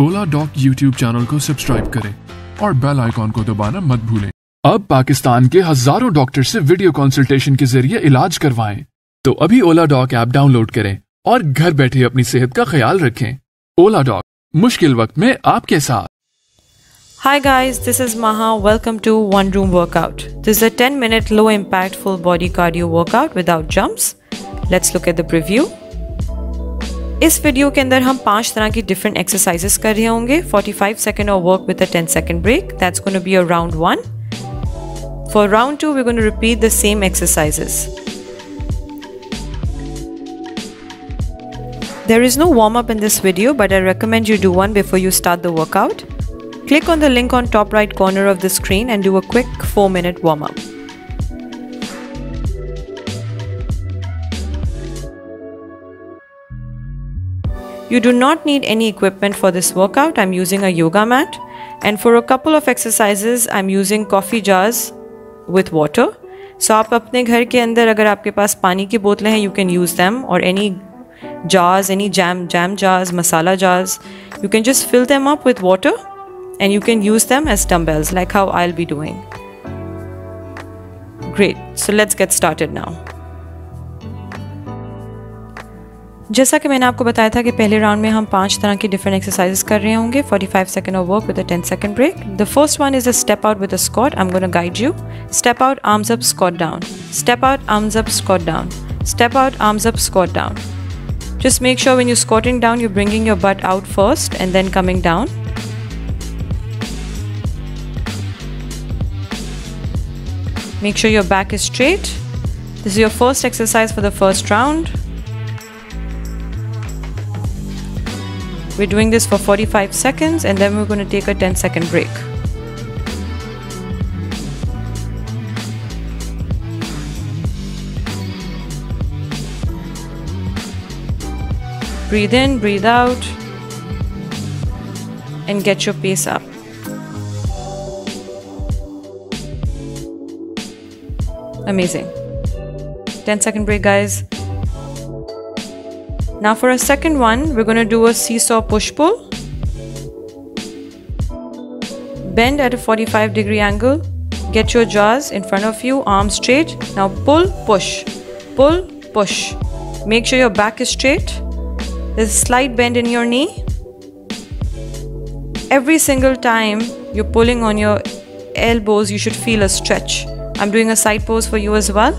oladoc YouTube channel को subscribe करें और बेल आइकॉन को दबाना मत भूलें। अब पाकिस्तान के हजारों डॉक्टर से वीडियो कंसल्टेशन के जरिए इलाज करवाएं। तो अभी oladoc ऐप डाउनलोड करें और घर बैठे अपनी सेहत का ख्याल रखें। oladoc, मुश्किल वक्त में आपके साथ। Hi guys, this is Maha. Welcome to One Room Workout. This is a 10-minute low-impact full body cardio workout without jumps. Let's look at the preview. इस वीडियो के अंदर हम 5 तरह की different exercises कर रहे होंगे. 45 second of work with a 10-second break. That's going to be a round 1. For round 2, we're going to repeat the same exercises. There is no warm-up in this video, but I recommend you do one before you start the workout. Click on the link on top right corner of the screen and do a quick 4-minute warm-up. You do not need any equipment for this workout. I'm using a yoga mat, and for a couple of exercises I'm using coffee jars with water. So आप अपने घर के अंदर अगर आपके पास पानी की बोतलें हैं, you can use them, or any jars, any jam jars, masala jars. You can just fill them up with water and you can use them as dumbbells like how I'll be doing. Great, so let's get started now. जैसा कि मैंने आपको बताया था कि पहले round में हम 5 तरह की different exercises कर रहे होंगे. 45 second of work with a 10-second break. The first one is a step out with a squat. I'm going to guide you. Step out, arms up, squat down. Step out, arms up, squat down. Step out, arms up, squat down. Just make sure when you're squatting down, you're bringing your butt out first and then coming down. Make sure your back is straight. This is your first exercise for the first round. We're doing this for 45 seconds and then we're going to take a 10-second break. Breathe in, breathe out, and get your pace up. Amazing. 10-second break, guys. Now for a second one, we're going to do a seesaw push-pull. Bend at a 45-degree angle. Get your jaws in front of you, arms straight. Now pull, push. Pull, push. Make sure your back is straight. There's a slight bend in your knee. Every single time you're pulling on your elbows, you should feel a stretch. I'm doing a side pose for you as well.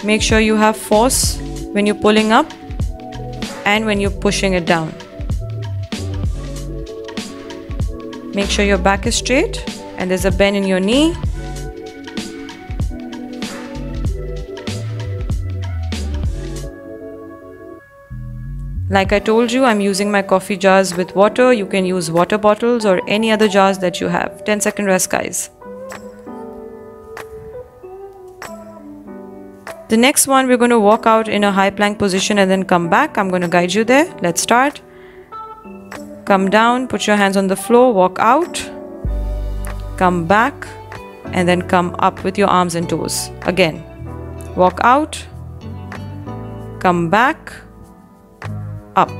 Make sure you have force when you're pulling up and when you're pushing it down. Make sure your back is straight and there's a bend in your knee. Like I told you, I'm using my coffee jars with water. You can use water bottles or any other jars that you have. 10-second rest, guys. The next one, we're going to walk out in a high plank position and then come back. I'm going to guide you there. Let's start. Come down, put your hands on the floor, walk out, come back, and then come up with your arms and toes. Again, walk out, come back, up.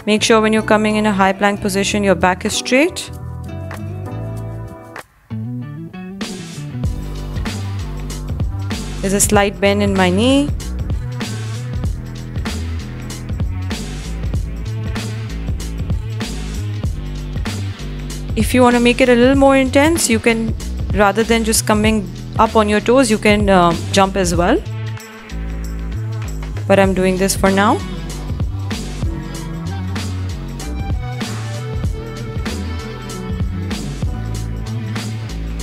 Make sure when you're coming in a high plank position, your back is straight. There's a slight bend in my knee. If you want to make it a little more intense, you can, rather than just coming up on your toes, you can jump as well. But I'm doing this for now.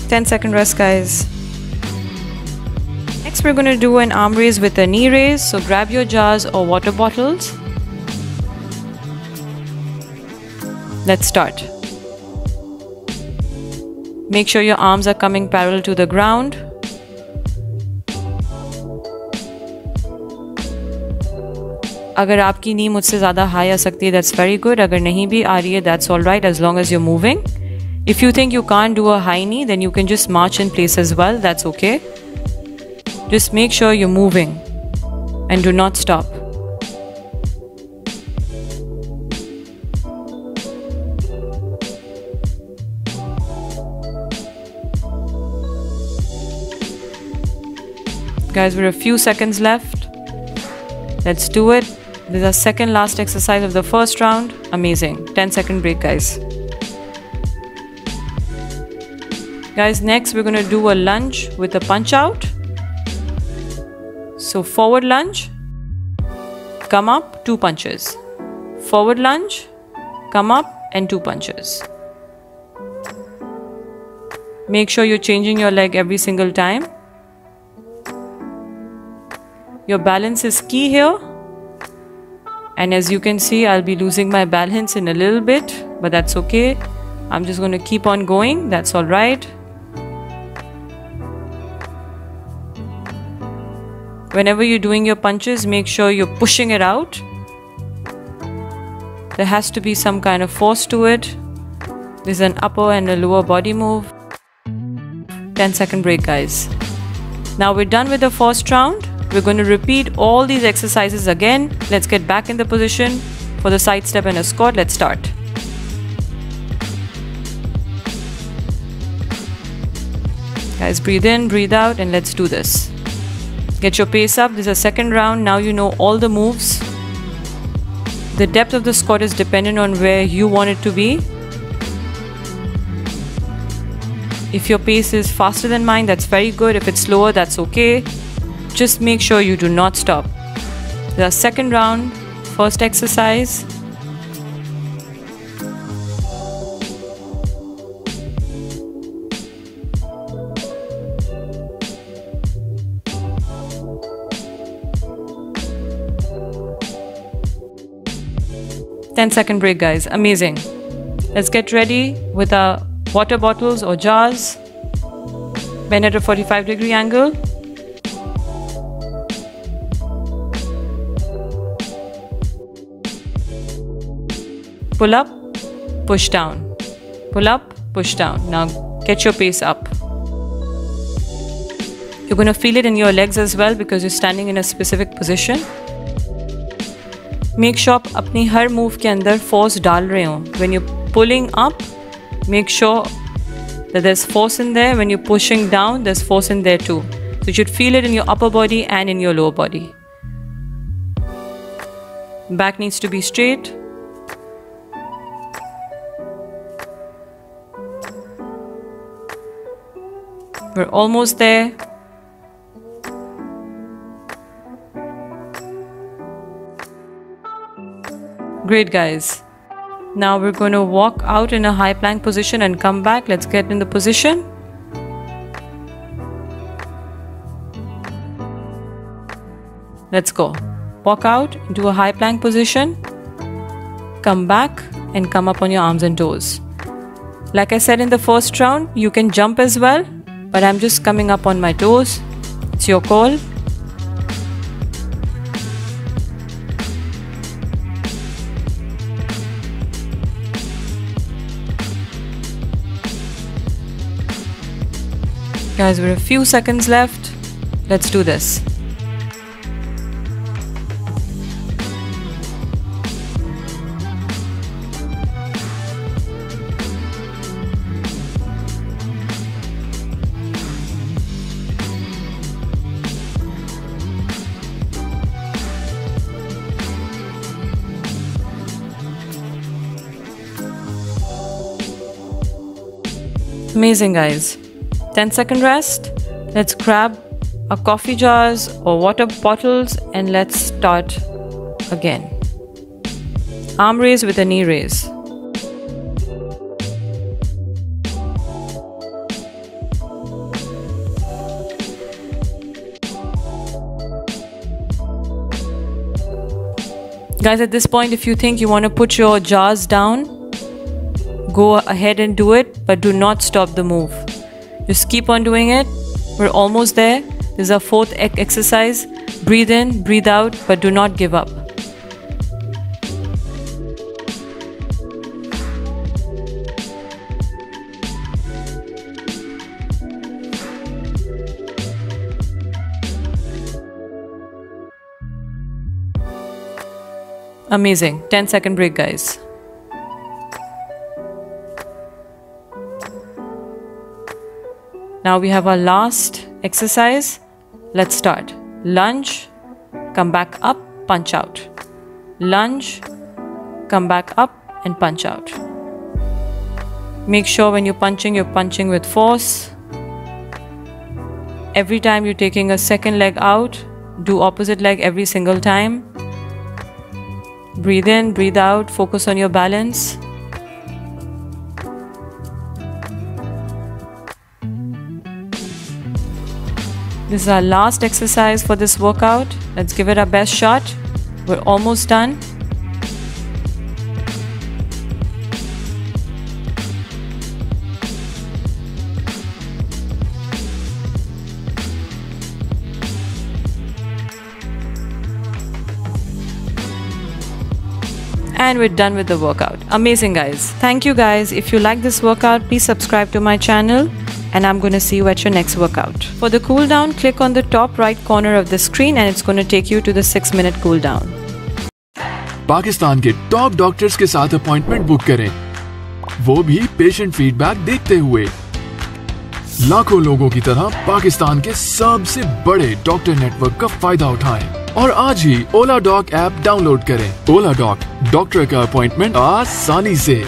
Ten-second rest, guys. Next, we're going to do an arm raise with a knee raise. So grab your jars or water bottles. Let's start. Make sure your arms are coming parallel to the ground. अगर आपकी नी मुझसे ज़्यादा high आ सकती है, that's very good. अगर नहीं भी आ रही है, that's all right, as long as you're moving. If you think you can't do a high knee, then you can just march in place as well. That's okay. Just make sure you're moving and do not stop. Guys, we're a few seconds left. Let's do it. This is our second last exercise of the first round. Amazing. 10-second break, guys. Guys, next we're going to do a lunge with a punch out. So forward lunge, come up, 2 punches. Forward lunge, come up and 2 punches. Make sure you're changing your leg every single time. Your balance is key here. And as you can see, I'll be losing my balance in a little bit, but that's okay. I'm just going to keep on going. That's all right. Whenever you're doing your punches, make sure you're pushing it out. There has to be some kind of force to it. There's an upper and a lower body move. 10-second break, guys. Now we're done with the first round. We're going to repeat all these exercises again. Let's get back in the position for the side step and a squat. Let's start. Guys, breathe in, breathe out, and let's do this. Get your pace up. This is a second round. Now you know all the moves. The depth of the squat is dependent on where you want it to be. If your pace is faster than mine, that's very good. If it's slower, that's okay. Just make sure you do not stop. The second round, first exercise. Ten-second break, guys. Amazing. Let's get ready with our water bottles or jars. Bend at a 45-degree angle. Pull up, push down. Pull up, push down. Now get your pace up. You're going to feel it in your legs as well because you're standing in a specific position. Make sure अपनी हर move के अंदर force डाल रहे हो. When you're pulling up, make sure that there's force in there. When you're pushing down, there's force in there too. So you should feel it in your upper body and in your lower body. Back needs to be straight. We're almost there. Great, guys. Now we're going to walk out in a high plank position and come back. Let's get in the position. Let's go. Walk out into a high plank position. Come back and come up on your arms and toes. Like I said in the first round, you can jump as well, but I'm just coming up on my toes. It's your call. Guys, we're a few seconds left. Let's do this. Amazing, guys. 10-second rest. Let's grab our coffee jars or water bottles and let's start again. Arm raise with a knee raise. Guys, at this point, if you think you want to put your jars down, go ahead and do it, but do not stop the move. Just keep on doing it. We're almost there. This is our fourth exercise. Breathe in, breathe out, but do not give up. Amazing. 10-second break, guys. Now we have our last exercise. Let's start. Lunge, come back up, punch out. Lunge, come back up and punch out. Make sure when you're punching with force. Every time you're taking a second leg out, do opposite leg every single time. Breathe in, breathe out, focus on your balance. This is our last exercise for this workout. Let's give it our best shot. We're almost done. And we're done with the workout. Amazing, guys. Thank you, guys. If you like this workout, please subscribe to my channel, and I'm going to see you at your next workout. For the cool down, click on the top right corner of the screen and it's going to take you to the 6-minute cool down. Pakistan के top doctors के साथ appointment book करें, वो भी patient feedback देखते हुए। लाखों लोगों की तरह पाकिस्तान के सबसे बड़े डॉक्टर नेटवर्क का फायदा उठाएं और आज ही ओलाडॉक ऐप डाउनलोड करें। ओलाडॉक, डॉक्टर का अपॉइंटमेंट आसानी से।